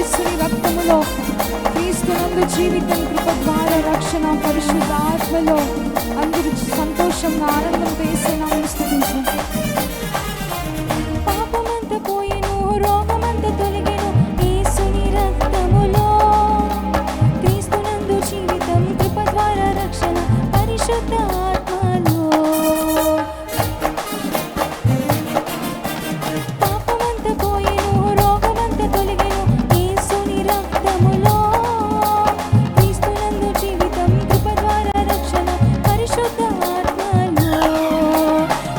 యేసుని రక్తములో, క్రీస్తునందు జీవితం, కృప ద్వారా రక్షణ, పరిశుద్ధాత్మలో అందరూ సంతోషంగా ఆనందంతో యేసు నామమును స్తుతించండి. పాపమంతా పోయెను, రోగమంతా తొలగెను యేసుని రక్తములో, క్రీస్తునందు జీవితం, కృప ద్వారా రక్షణ, పరిశుద్ధ ఆత్మలో. పాపమంతా పోయెను, రోగమంతా తొలగెను యేసుని రక్తములో, క్రీస్తునందు జీవితం, కృప ద్వారా రక్షణ, పరిశుద్ధ ఆత్మలో.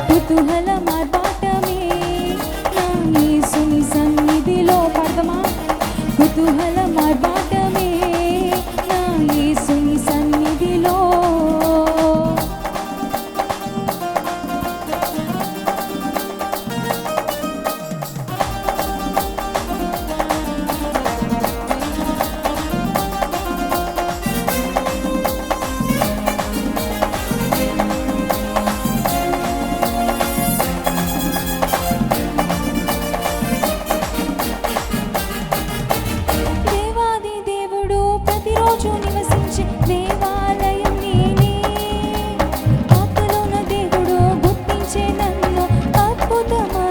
కుతూహల మార్పాటమే నా యేసుని సన్నిధిలో. పాడదామా? కుతూహల మార్పాటమే నా యేసుని సన్నిధిలో. దేవాది దేవుడు ప్రతిరోజు నివసించే దేవాలయం నేనే. ఆత్మలోన దేవుడు గుర్తించే నన్ను అద్భుతమే.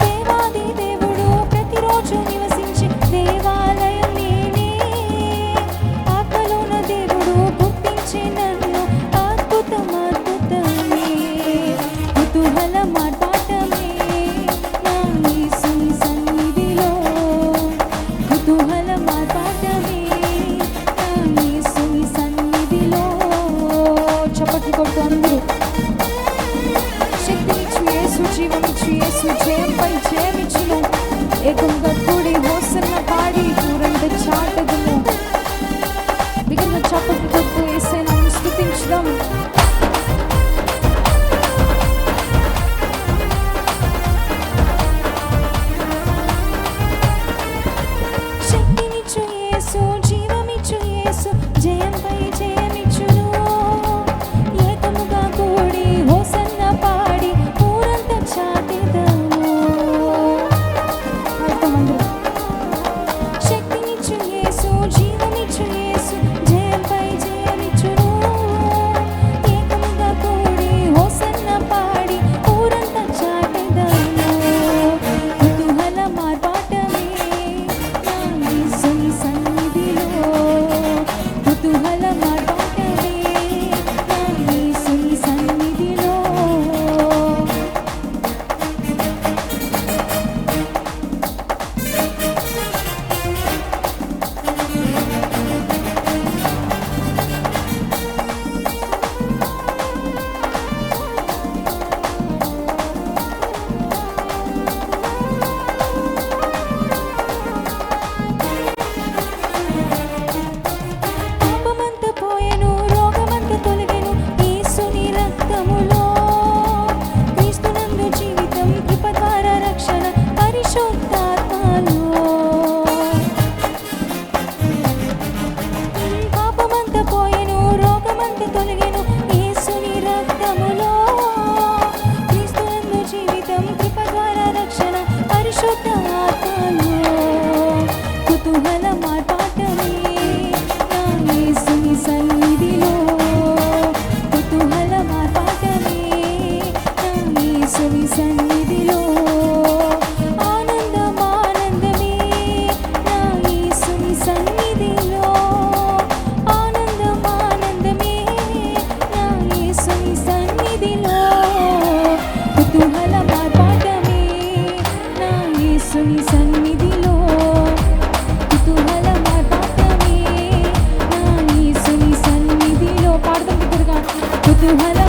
దేవాది దేవుడు ప్రతిరోజు నివసించే దేవాలయం నేనే. ఆత్మలోన దేవుడు గుర్తించే నన్ను అద్భుతమే. కుతూహల మార్పాటమే నా యేసుని సన్నిధిలో. కుతూహల మార్పాటమే నా యేసుని సన్నిధిలో. చప్పట్లు కొడుతూ అందరూ శక్తినిచ్చు యేసు, జీవమిచ్చు యేసు, జయంపై జయమిచ్చును. ఏకంగా కూడి హోసన్న పాడి ఊరంతా చాటదును. బిగ్గరగా చప్పట్లు కొడుతూ యేసయ్య నామమును స్తుతించుదాం. శక్తినిచ్చు యేసు, జీవమిచ్చు యేసు, జయంపై జయమిచ్చును. ఏకముగా కూడి హోసన్న పాడి ఊరంతా చాటెదము. అర్థమందరూ. శక్తినిచ్చు యేసు, జీవమిచ్చు యేసు, జయంపై జయమిచ్చును. ఏకముగా కూడి హోసన్న పాడి ఊరంతా చాటెదము. కుతూహల మార్పాటమే నా యేసుని సన్నిధిలో. కుతూహల మార్పాటమే నా యేసుని సన్నిధిలో. పాపమంతా పోయెను, రోగమంతా తొలగెను యేసుని రక్తములో, క్రీస్తునందు జీవితం, కృప ద్వారా రక్షణ, పరిశుద్ధాత్మలో. పాపమంతా పోయెను, రోగమంతా తొలగెను యేసుని రక్తములో, క్రీస్తునందు జీవితం, కృప ద్వారా రక్షణ, పరిశుద్ధ ఆత్మలో. కుతూహల మార్పాటమే నా యేసుని సన్నిధిలో. కుతూహల మార్పాటమే నా యేసుని సన్నిధిలో. ఆనందం ఆనందమే నా యేసుని సన్నిధిలో. ఆనందం ఆనందమే నా యేసుని సన్నిధిలో. కుతూహల మార్పాటమే నా యేసుని సన్నిధిలో. కుతూహల మార్పాటమే నా యేసుని సన్నిధిలో. పాడదాం బిగ్గరగా. కుతూహల